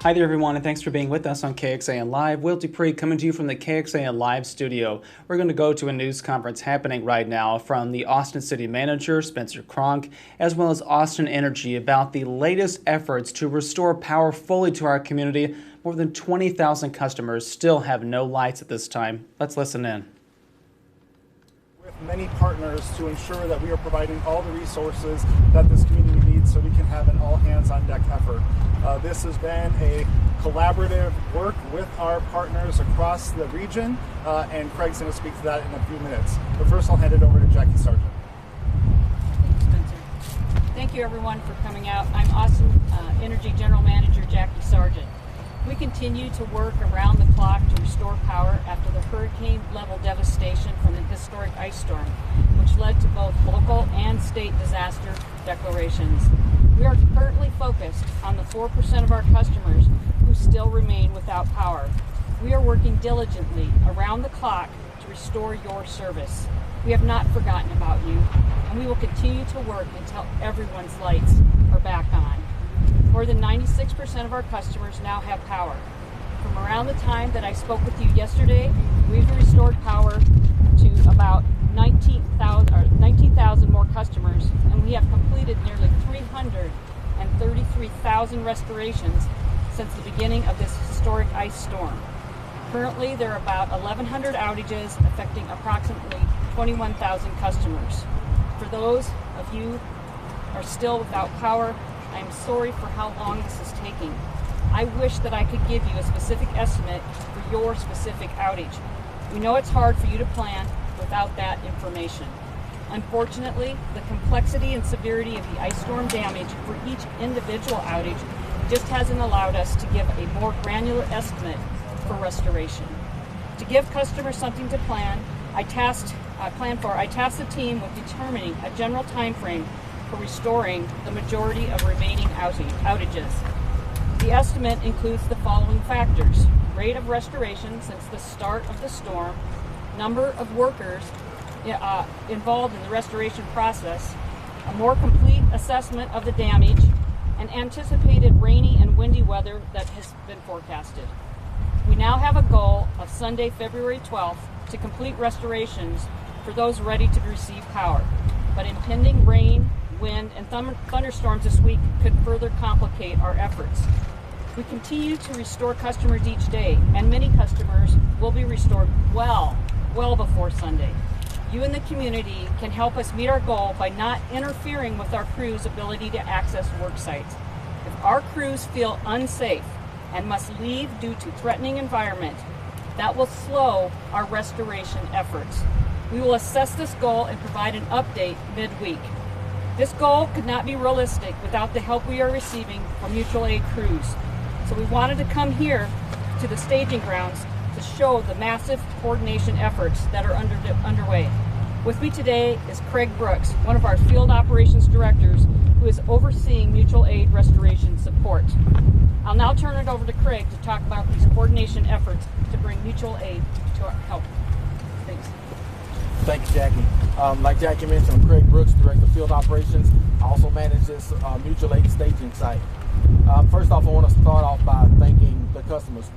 Hi there, everyone, and thanks for being with us on KXAN Live. Will Dupree coming to you from the KXAN Live studio. We're going to go to a news conference happening right now from the Austin City Manager, Spencer Cronk, as well as Austin Energy about the latest efforts to restore power fully to our community. More than 20,000 customers still have no lights at this time. Let's listen in. With many partners to ensure that we are providing all the resources that this community needs so we can have an all-hands-on-deck effort. This has been a collaborative work with our partners across the region, and Craig's going to speak to that in a few minutes. But first, I'll hand it over to Jackie Sargent. Thank you, Spencer. Thank you, everyone, for coming out. I'm Austin Energy General Manager Jackie Sargent. We continue to work around the clock to restore power after the hurricane-level devastation from the historic ice storm, which led to both local and state disaster declarations. We are currently focused on the 4% of our customers who still remain without power. We are working diligently around the clock to restore your service. We have not forgotten about you, and we will continue to work until everyone's lights are back on. More than 96% of our customers now have power. From around the time that I spoke with you yesterday, we've restored power to about 19,000 more customers, and we have completed nearly 333,000 restorations since the beginning of this historic ice storm. Currently, there are about 1,100 outages affecting approximately 21,000 customers. For those of you who are still without power, I am sorry for how long this is taking. I wish that I could give you a specific estimate for your specific outage. We know it's hard for you to plan without that information. Unfortunately, the complexity and severity of the ice storm damage for each individual outage just hasn't allowed us to give a more granular estimate for restoration. To give customers something to plan, I tasked the team with determining a general time frame for restoring the majority of remaining outages. The estimate includes the following factors: rate of restoration since the start of the storm, number of workers involved in the restoration process, a more complete assessment of the damage, and anticipated rainy and windy weather that has been forecasted. We now have a goal of Sunday, February 12th to complete restorations for those ready to receive power, but impending rain, wind, and thunderstorms this week could further complicate our efforts. We continue to restore customers each day, and many customers will be restored well before Sunday. You and the community can help us meet our goal by not interfering with our crews' ability to access work sites. If our crews feel unsafe and must leave due to threatening environment, that will slow our restoration efforts. We will assess this goal and provide an update midweek. This goal could not be realistic without the help we are receiving from mutual aid crews. So we wanted to come here to the staging grounds to show the massive coordination efforts that are underway. With me today is Craig Brooks, one of our field operations directors, who is overseeing mutual aid restoration support. I'll now turn it over to Craig to talk about these coordination efforts to bring mutual aid to our help. Thanks. Thank you, Jackie. Like Jackie mentioned, I'm Craig Brooks, Director of Field Operations. I also manage this mutual aid staging site. First off, I want to start off by thanking the customers.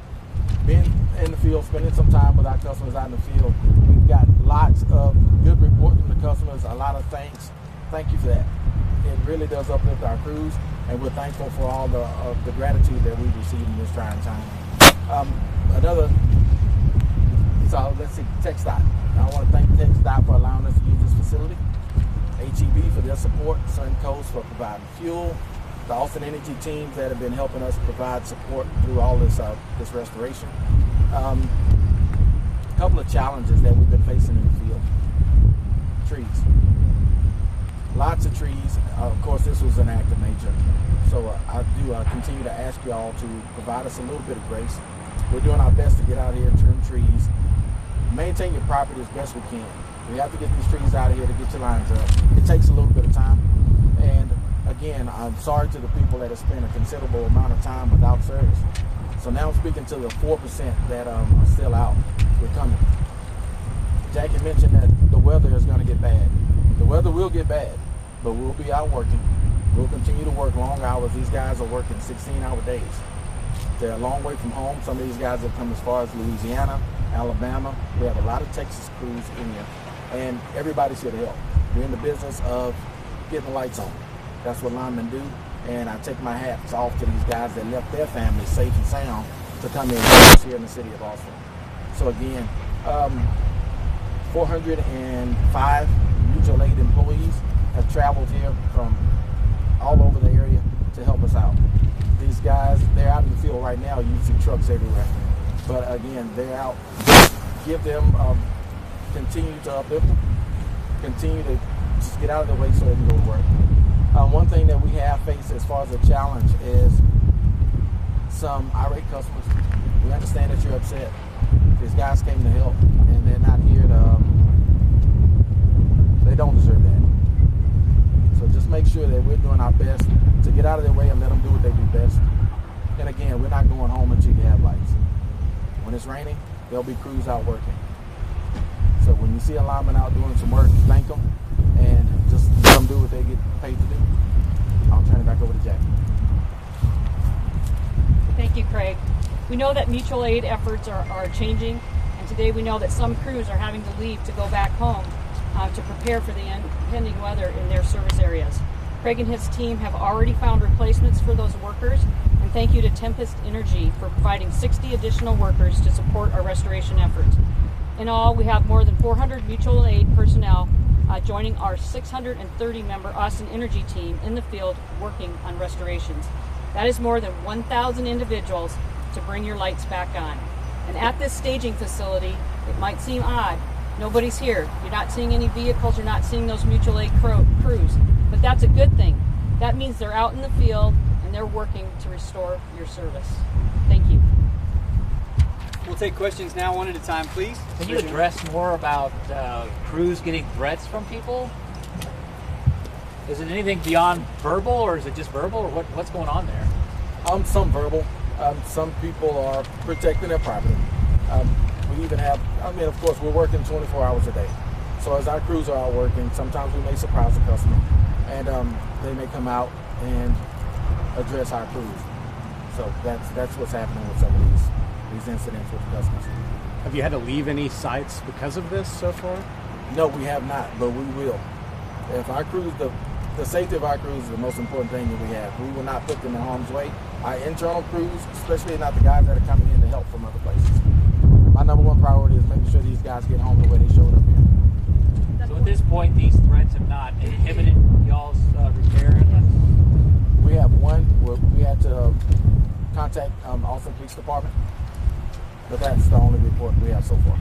Being in the field, spending some time with our customers out in the field, we've got lots of good reports from the customers, a lot of thanks. Thank you for that. It really does uplift our crews, and we're thankful for all the gratitude that we've received in this trying time. TxDOT. I want to thank TxDOT for allowing us to use this facility, HEB for their support, Sun Coast for providing fuel, the Austin Energy teams that have been helping us provide support through all this restoration. A couple of challenges that we've been facing in the field. Trees. Lots of trees. Of course, this was an act of nature. So I do continue to ask you all to provide us a little bit of grace. We're doing our best to get out here, trim trees, maintain your property as best we can. We have to get these trees out of here to get your lines up. It takes a little bit of time. And again, I'm sorry to the people that have spent a considerable amount of time without service. So now I'm speaking to the 4% that are still out. We're coming. Jackie mentioned that the weather is going to get bad. The weather will get bad, but we'll be out working. We'll continue to work long hours. These guys are working 16-hour days They're a long way from home. Some of these guys have come as far as Louisiana, Alabama. We have a lot of Texas crews in here, and everybody's here to help. We're in the business of getting the lights on. That's what linemen do, and I take my hats off to these guys that left their families safe and sound to come in here in the city of Austin. So again, 405 mutual aid employees have traveled here from all over the area to help us out. These guys, they're out in the field right now. You see trucks everywhere. But again, they're out. Give them, continue to uplift them, continue to just get out of the way so they can go to work. One thing that we have faced as far as a challenge is some irate customers. We understand that you're upset. These guys came to help, and they're not here to, they don't deserve that. So just make sure that we're doing our best to get out of their way and let them do what they do best. And again, we're not going home until you have lights. When it's raining, there'll be crews out working. So when you see a lineman out doing some work, thank them and just let them do what they get paid to do. I'll turn it back over to Jackie. Thank you, Craig. We know that mutual aid efforts are changing, and today we know that some crews are having to leave to go back home to prepare for the impending weather in their service areas. Craig and his team have already found replacements for those workers, and thank you to Tempest Energy for providing 60 additional workers to support our restoration efforts. In all, we have more than 400 mutual aid personnel joining our 630-member Austin Energy team in the field working on restorations. That is more than 1,000 individuals to bring your lights back on. And at this staging facility, it might seem odd. Nobody's here. You're not seeing any vehicles. You're not seeing those mutual aid crews. But that's a good thing. That means they're out in the field and they're working to restore your service. Thank you. We'll take questions now one at a time, please. Can you address more about crews getting threats from people? Is it anything beyond verbal, or is it just verbal, or what's going on there? Some verbal. Some people are protecting their property. We even have, of course, we're working 24 hours a day. So as our crews are out working, sometimes we may surprise a customer, and they may come out and address our crews. So that's what's happening with some of these incidents with the customers. Have you had to leave any sites because of this so far? No, we have not, but we will. If our crews, the safety of our crews is the most important thing that we have. We will not put them in harm's way. Our internal crews, especially not the guys that are coming in to help from other places. My number one priority is making sure these guys get home the way they showed up here. So at this point, these threats have not inhibited y'all's repair efforts? We have one where we had to contact Austin Police Department, but that's the only report we have so far.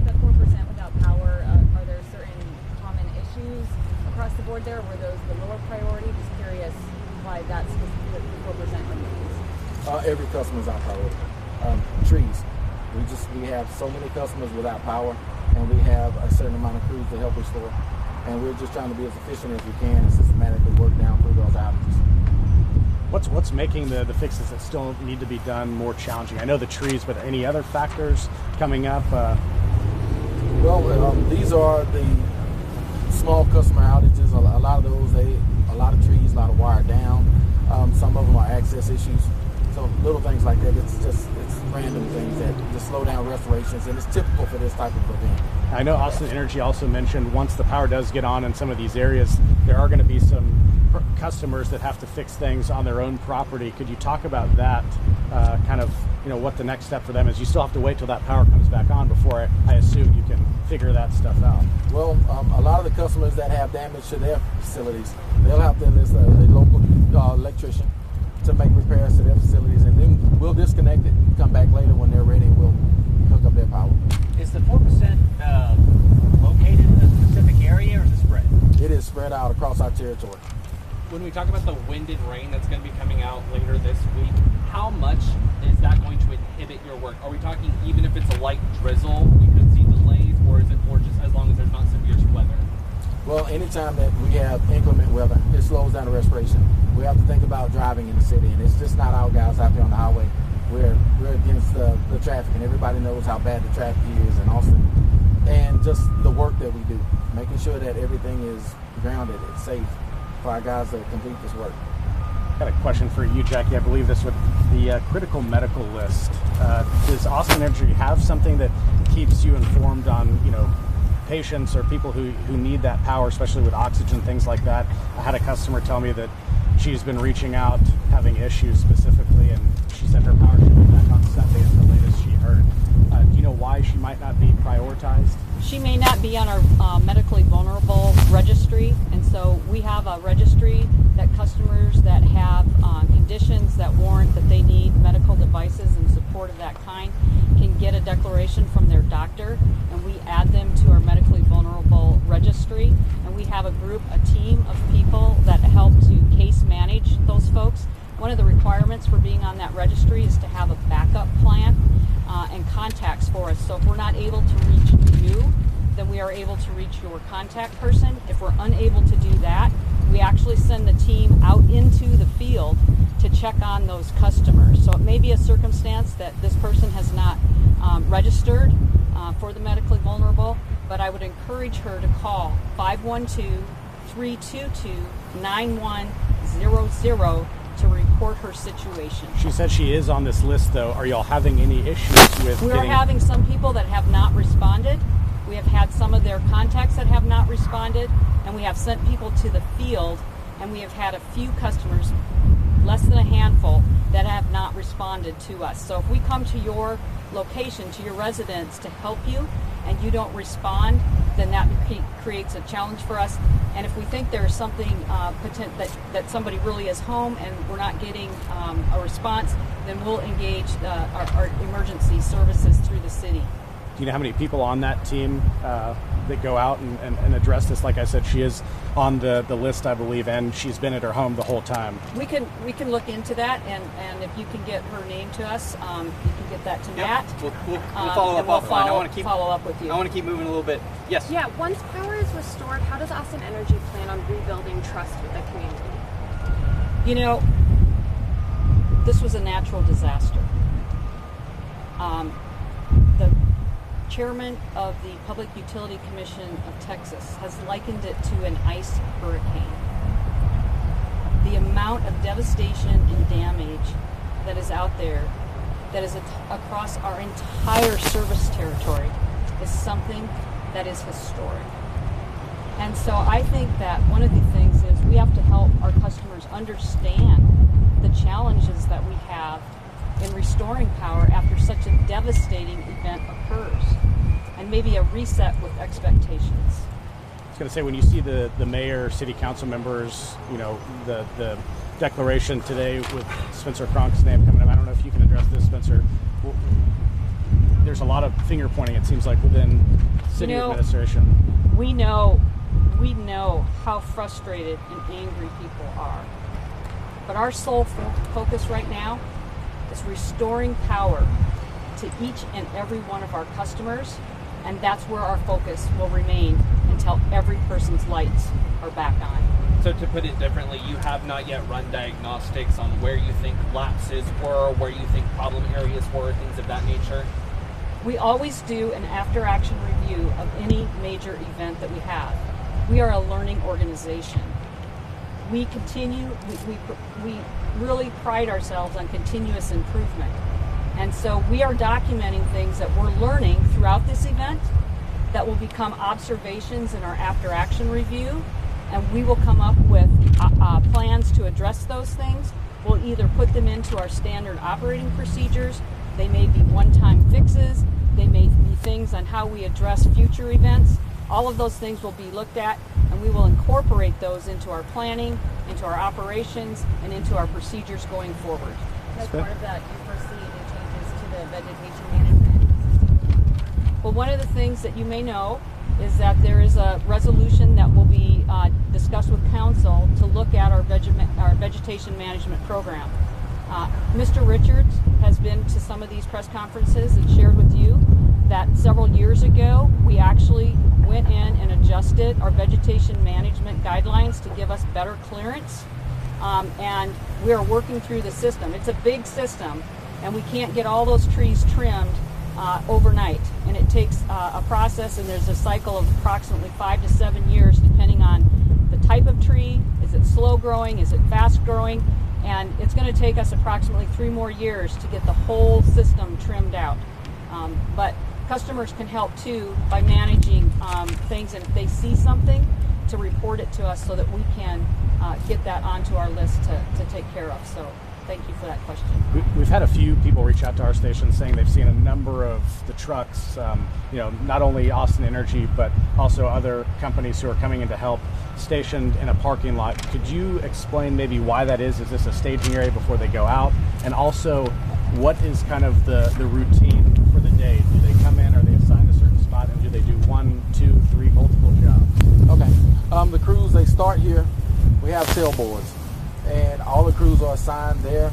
The 4% without power, are there certain common issues across the board there? Were those the lower priority? Just curious why that's the 4% remains. Every customer is our priority. Trees. We have so many customers without power, and we have a certain amount of crews to help restore. And we're just trying to be as efficient as we can and systematically work down through those outages. What's making the fixes that still need to be done more challenging? I know the trees, but any other factors coming up? These are the small customer outages. A lot of those, a lot of trees, a lot of wire down. Some of them are access issues. So little things like that. It's random things that just slow down restorations, and it's typical for this type of event. I know Austin Energy also mentioned once the power does get on in some of these areas, there are going to be some customers that have to fix things on their own property. Could you talk about that, what the next step for them is? You still have to wait till that power comes back on before I assume you can figure that stuff out. Well, a lot of the customers that have damage to their facilities, they'll have to enlist a local electrician to make repairs to their facilities, and then we'll disconnect it and come back later when they're ready and we'll hook up their power. Is the 4% located in a specific area, or is it spread? It is spread out across our territory. When we talk about the wind and rain that's going to be coming out later this week, how much is that going to inhibit your work? Are we talking even if it's a light drizzle, we could see delays, or is it more just as long as there's not severe weather? Well, anytime that we have inclement weather, it slows down the restoration. We have to think about driving in the city, and it's just not our guys out there on the highway. We're against the traffic, and everybody knows how bad the traffic is in Austin. And just the work that we do, making sure that everything is grounded, it's safe for our guys to complete this work. got a question for you, Jackie. I believe this would the critical medical list. Does Austin Energy have something that keeps you informed on, patients or people who need that power, especially with oxygen, things like that? I had a customer tell me that she's been reaching out, having issues specifically, and she said her power should be back on Sunday at the latest she heard. Do you know why she might not be prioritized? She may not be on our medically vulnerable registry, and so we have a registry that customers that have conditions that warrant that they need medical devices and support of that kind can get a declaration from their doctor, and we add them to our medically vulnerable registry. And we have a team of people that help to case manage those folks. One of the requirements for being on that registry is to have a backup plan and contacts for us. So if we're not able to reach you, then we are able to reach your contact person. If we're unable to do that, we actually send the team out into the field to check on those customers. So it may be a circumstance that this person has not registered for the medically vulnerable, but I would encourage her to call 512-322-9100 to report her situation. She said she is on this list, though. Are y'all having any issues with We're having some people that have not responded. We have had some of their contacts that have not responded, and we have sent people to the field, and we have had a few customers, less than a handful, that have not responded to us. So if we come to your location, to your residence to help you, and you don't respond, then that creates a challenge for us. And if we think there's something that somebody really is home and we're not getting a response, then we'll engage our emergency services through the city. Do you know how many people on that team that go out and address this? Like I said, she is on the list, I believe, and she's been at her home the whole time. We can look into that, and if you can get her name to us, you can get that to Matt. We'll follow up offline. I want to follow up with you. I want to keep moving a little bit. Yes. Yeah. Once power is restored, how does Austin Energy plan on rebuilding trust with the community? This was a natural disaster. The chairman of the Public Utility Commission of Texas has likened it to an ice hurricane. The amount of devastation and damage that is out there, that is across our entire service territory, is something that is historic. And so I think that one of the things is we have to help our customers understand the challenges that we have in restoring power after such a devastating event occurs, and maybe a reset with expectations. I was going to say, when you see the mayor, city council members, the declaration today with Spencer Cronk's name coming up, I don't know if you can address this, Spencer. There's a lot of finger pointing, it seems like, within city administration. We know how frustrated and angry people are. But our sole focus right now is restoring power to each and every one of our customers, and that's where our focus will remain until every person's lights are back on. So to put it differently, you have not yet run diagnostics on where you think lapses were, where you think problem areas were, things of that nature? We always do an after-action review of any major event that we have. We are a learning organization. We really pride ourselves on continuous improvement. And so we are documenting things that we're learning throughout this event that will become observations in our after-action review, and we will come up with plans to address those things. We'll either put them into our standard operating procedures, they may be one-time fixes, they may be things on how we address future events. All of those things will be looked at, and we will incorporate those into our planning, into our operations, and into our procedures going forward. As part of that, do you foresee any changes to the vegetation management system? Well, one of the things that you may know is that there is a resolution that will be discussed with council to look at our vegetation management program. Mr. Richards has been to some of these press conferences and shared with you that several years ago we actually went in and adjusted our vegetation management guidelines to give us better clearance, and we are working through the system. It's a big system, and we can't get all those trees trimmed overnight, and it takes a process, and there's a cycle of approximately 5 to 7 years depending on the type of tree. Is it slow growing? Is it fast growing? And it's going to take us approximately 3 more years to get the whole system trimmed out. But customers can help too by managing things, and if they see something, to report it to us so that we can get that onto our list to take care of. So thank you for that question. We've had a few people reach out to our station saying they've seen a number of the trucks, not only Austin Energy, but also other companies who are coming in to help, stationed in a parking lot. Could you explain maybe why that is? Is this a staging area before they go out? And also, what is kind of the routine for the day? Do they come in, are they assigned a certain spot, and do they do 1, 2, 3, multiple jobs? Okay. The crews, they start here. We have tailboards, and all the crews are assigned their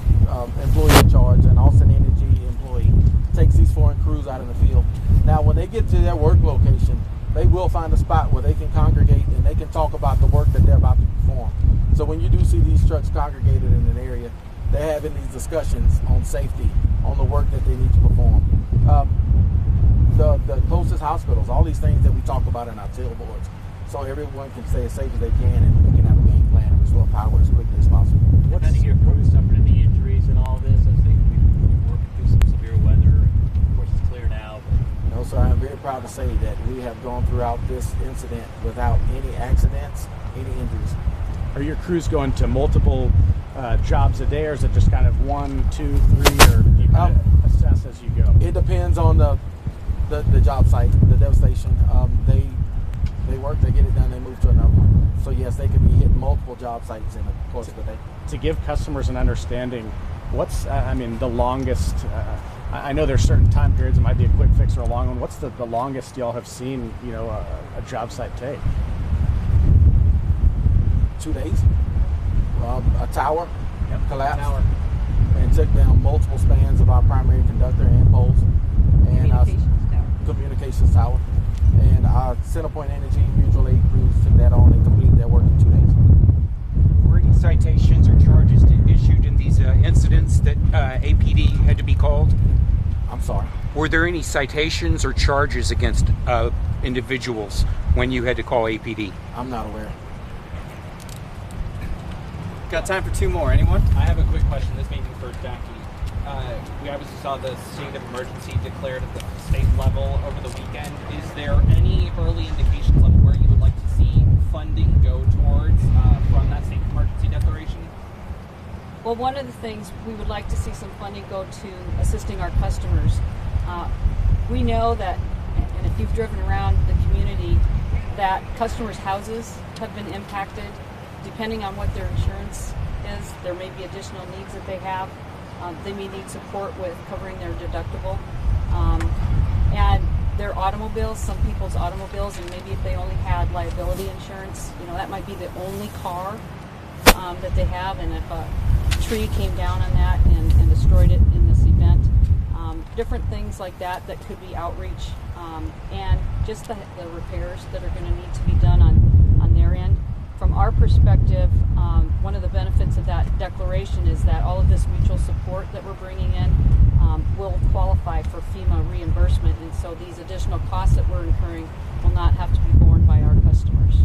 employee in charge, an Austin Energy employee takes these foreign crews out in the field. Now, when they get to their work location, they will find a spot where they can congregate and they can talk about the work that they're about to perform. So when you do see these trucks congregated in an area, they're having these discussions on safety, on the work that they need to perform. The closest hospitals, all these things that we talk about in our tailboards, so everyone can stay as safe as they can and we can have a game plan and restore power as quickly as possible. What kind of your crews suffered any injuries and all this as they were working through some severe weather? And of course, it's clear now. No, sir, I'm very proud to say that we have gone throughout this incident without any accidents, any injuries. Are your crews going to multiple jobs a day, or is it just kind of 1, 2, 3, or you kind of assess as you go? It depends on the job site, the devastation. They work, they get it done, they move to another one. So yes, they can be hitting multiple job sites in the course of the day. To give customers an understanding, what's the longest? I know there's certain time periods. It might be a quick fix or a long one. What's the longest y'all have seen a job site take? 2 days. A tower collapsed and took down multiple spans of our primary conductor and poles, and communications tower. And our CenterPoint Energy mutual aid crews took that on and completed their work in 2 days. Were any citations or charges issued in these incidents that APD had to be called? I'm sorry? Were there any citations or charges against individuals when you had to call APD? I'm not aware. Got time for 2 more. Anyone? I have a quick question. This may be for Jackie. We obviously saw the state of emergency declared at the state level over the weekend. Is there any early indications of where you would like to see funding go towards from that state of emergency declaration? Well, one of the things we would like to see some funding go to assisting our customers. We know that, and if you've driven around the community, that customers' houses have been impacted. Depending on what their insurance is, there may be additional needs that they have. They may need support with covering their deductible. And their automobiles, some people's automobiles, and maybe if they only had liability insurance, that might be the only car that they have, and if a tree came down on that and destroyed it in this event. Different things like that could be outreach, and just the repairs that are going to need to be done on their end. From our perspective, one of the benefits of that declaration is that all of this mutual support that we're bringing in will qualify for FEMA reimbursement, and so these additional costs that we're incurring will not have to be borne by our customers.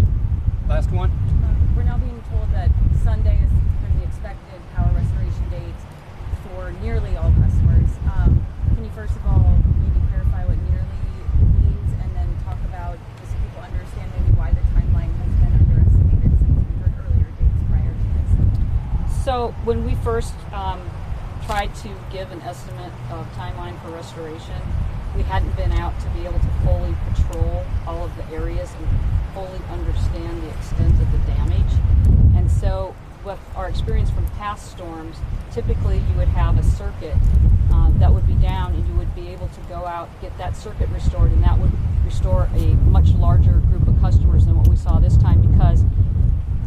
Last one. We're now being told that Sunday is going to be expected power restoration date for nearly all customers. Can you first of all maybe clarify what nearly means, and then talk about, just so people understand maybe why the timeline has been underestimated since we heard earlier dates prior to this? So when we first tried to give an estimate of timeline for restoration, we hadn't been out to be able to fully patrol all of the areas and fully understand the extent of the damage. And so with our experience from past storms, typically you would have a circuit that would be down, and you would be able to go out, get that circuit restored, and that would restore a much larger group of customers than what we saw this time, because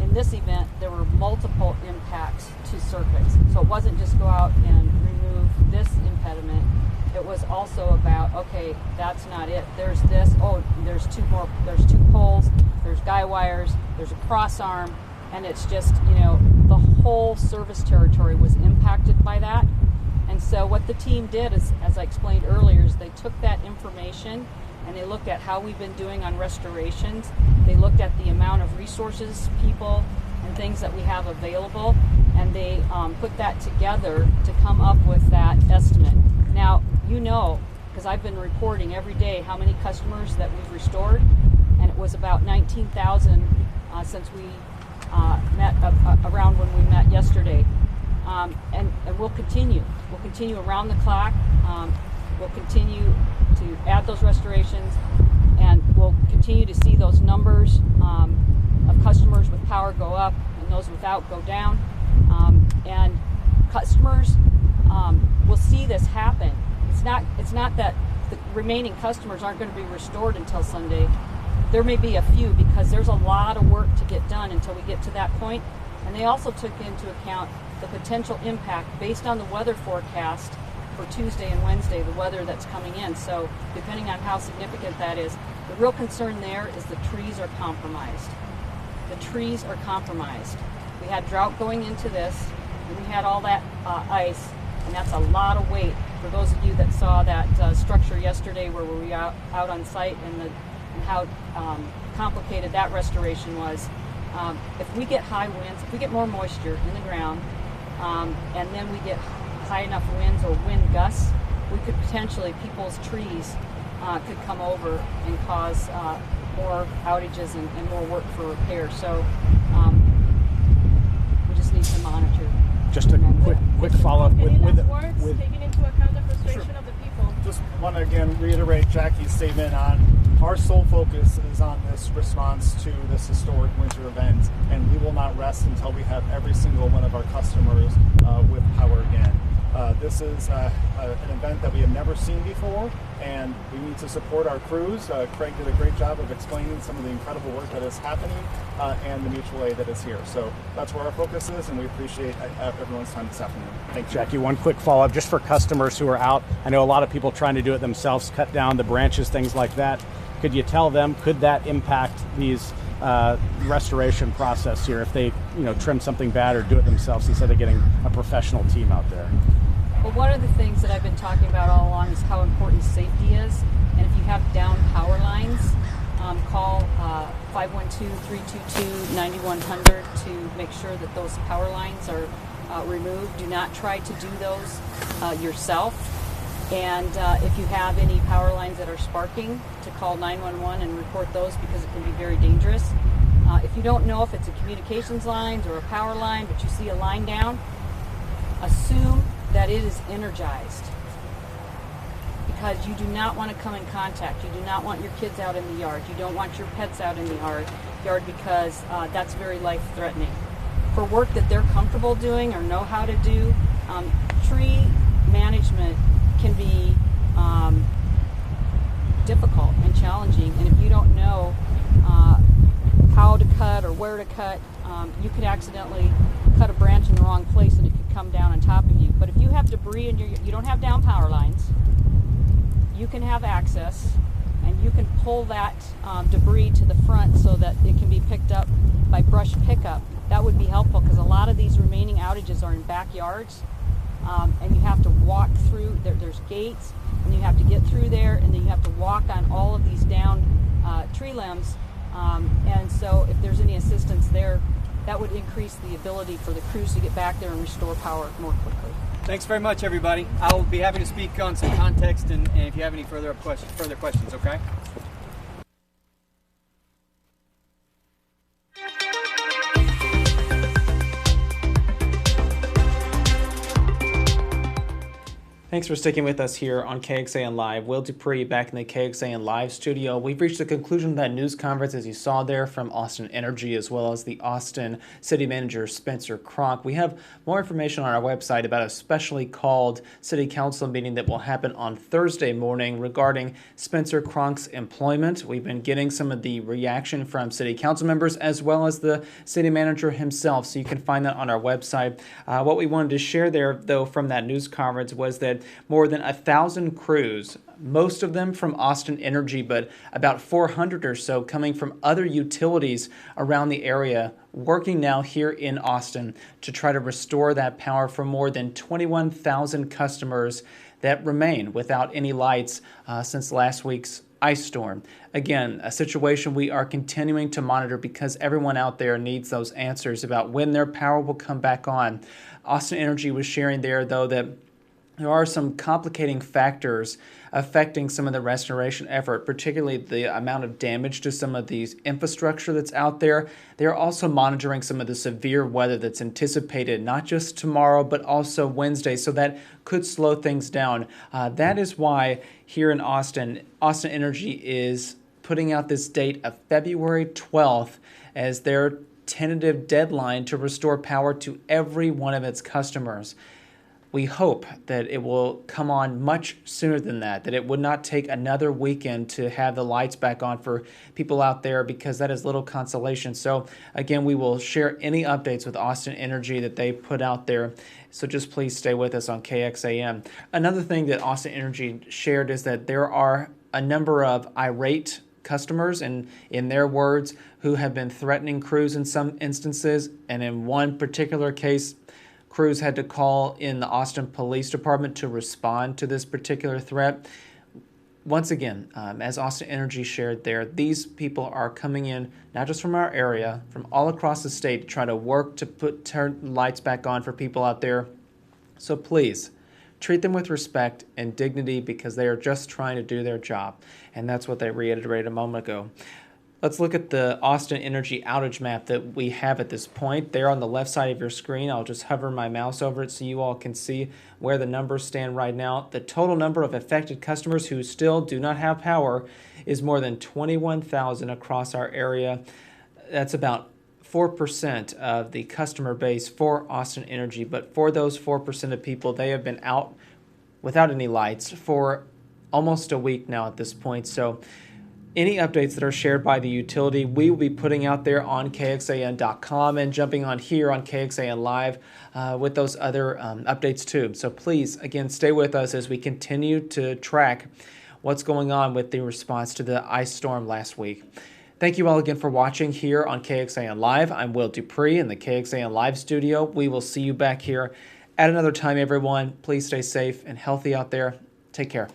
in this event there were multiple impacts to circuits. So it wasn't just go out and remove this impediment. It was also about, okay, that's not it. There's this, there's 2 more, there's 2 poles, there's guy wires, there's a cross arm, and it's just, the whole service territory was impacted by that. And so what the team did is, as I explained earlier, is they took that information and they looked at how we've been doing on restorations. They looked at the amount of resources, people, and things that we have available, and they put that together to come up with that estimate. Now, you know, because I've been reporting every day how many customers that we've restored, and it was about 19,000 since we met around when we met yesterday. And we'll continue. We'll continue around the clock. We'll continue to add those restorations, and we'll continue to see those numbers of customers with power go up and those without go down. And customers will see this happen. It's not that the remaining customers aren't going to be restored until Sunday. There may be a few, because there's a lot of work to get done until we get to that point. And they also took into account the potential impact based on the weather forecast for Tuesday and Wednesday, the weather that's coming in. So depending on how significant that is, the real concern there is the trees are compromised. The trees are compromised. We had drought going into this, and we had all that ice, and that's a lot of weight. For those of you that saw that structure yesterday where we were out on site, and how complicated that restoration was, if we get high winds, if we get more moisture in the ground, and then we get high enough winds or wind gusts, we could potentially, people's trees could come over and cause more outages and more work for repair. So we just need to monitor. Just a quick follow-up with taking into account the frustration of the people. Just want to again reiterate Jackie's statement on our sole focus is on this response to this historic winter event, and we will not rest until we have every single one of our customers with power again. This is an event that we have never seen before, and we need to support our crews. Craig did a great job of explaining some of the incredible work that is happening and the mutual aid that is here. So that's where our focus is, and we appreciate everyone's time this afternoon. Thank you. Jackie, one quick follow-up just for customers who are out. I know a lot of people trying to do it themselves, cut down the branches, things like that. Could you tell them, could that impact these restoration process here if they trim something bad or do it themselves instead of getting a professional team out there? Well, one of the things that I've been talking about all along is how important safety is. And if you have down power lines, call 512-322-9100 to make sure that those power lines are removed. Do not try to do those yourself. And if you have any power lines that are sparking, to call 911 and report those, because it can be very dangerous. If you don't know if it's a communications line or a power line, but you see a line down, assume that it is energized, because you do not want to come in contact. You do not want your kids out in the yard. You don't want your pets out in the yard because that's very life-threatening. For work that they're comfortable doing or know how to do, tree management can be difficult and challenging, and if you don't know how to cut or where to cut, you could accidentally cut a branch in the wrong place and it could come down on top of you. But if you have debris and you don't have down power lines, you can have access, and you can pull that debris to the front so that it can be picked up by brush pickup. That would be helpful, because a lot of these remaining outages are in backyards, and you have to walk through. There's gates, and you have to get through there, and then you have to walk on all of these down tree limbs. And so if there's any assistance there, that would increase the ability for the crews to get back there and restore power more quickly. Thanks very much, everybody. I'll be happy to speak on some context, and if you have any further questions, okay? Thanks for sticking with us here on KXAN Live. Will Dupree back in the KXAN Live studio. We've reached the conclusion of that news conference, as you saw there, from Austin Energy, as well as the Austin City Manager, Spencer Cronk. We have more information on our website about a specially called City Council meeting that will happen on Thursday morning regarding Spencer Cronk's employment. We've been getting some of the reaction from City Council members as well as the City Manager himself, so you can find that on our website. What we wanted to share there, though, from that news conference was that more than 1,000 crews, most of them from Austin Energy, but about 400 or so coming from other utilities around the area, working now here in Austin to try to restore that power for more than 21,000 customers that remain without any lights since last week's ice storm. Again, a situation we are continuing to monitor because everyone out there needs those answers about when their power will come back on. Austin Energy was sharing there, though, that there are some complicating factors affecting some of the restoration effort, particularly the amount of damage to some of these infrastructure that's out there. They're also monitoring some of the severe weather that's anticipated, not just tomorrow, but also Wednesday, so that could slow things down. That is why here in Austin, Austin Energy is putting out this date of February 12th as their tentative deadline to restore power to every one of its customers. We hope that it will come on much sooner than that it would not take another weekend to have the lights back on for people out there, because that is little consolation. So again, we will share any updates with Austin Energy that they put out there. So just please stay with us on KXAN. Another thing that Austin Energy shared is that there are a number of irate customers, and in their words, who have been threatening crews in some instances. And in one particular case, crews had to call in the Austin Police Department to respond to this particular threat. Once again, as Austin Energy shared there, these people are coming in not just from our area, from all across the state to try to work to turn lights back on for people out there. So please, treat them with respect and dignity, because they are just trying to do their job. And that's what they reiterated a moment ago. Let's look at the Austin Energy outage map that we have at this point. There on the left side of your screen, I'll just hover my mouse over it so you all can see where the numbers stand right now. The total number of affected customers who still do not have power is more than 21,000 across our area. That's about 4% of the customer base for Austin Energy. But for those 4% of people, they have been out without any lights for almost a week now at this point. So any updates that are shared by the utility, we will be putting out there on KXAN.com and jumping on here on KXAN Live with those other updates too. So please, again, stay with us as we continue to track what's going on with the response to the ice storm last week. Thank you all again for watching here on KXAN Live. I'm Will Dupree in the KXAN Live studio. We will see you back here at another time, everyone. Please stay safe and healthy out there. Take care.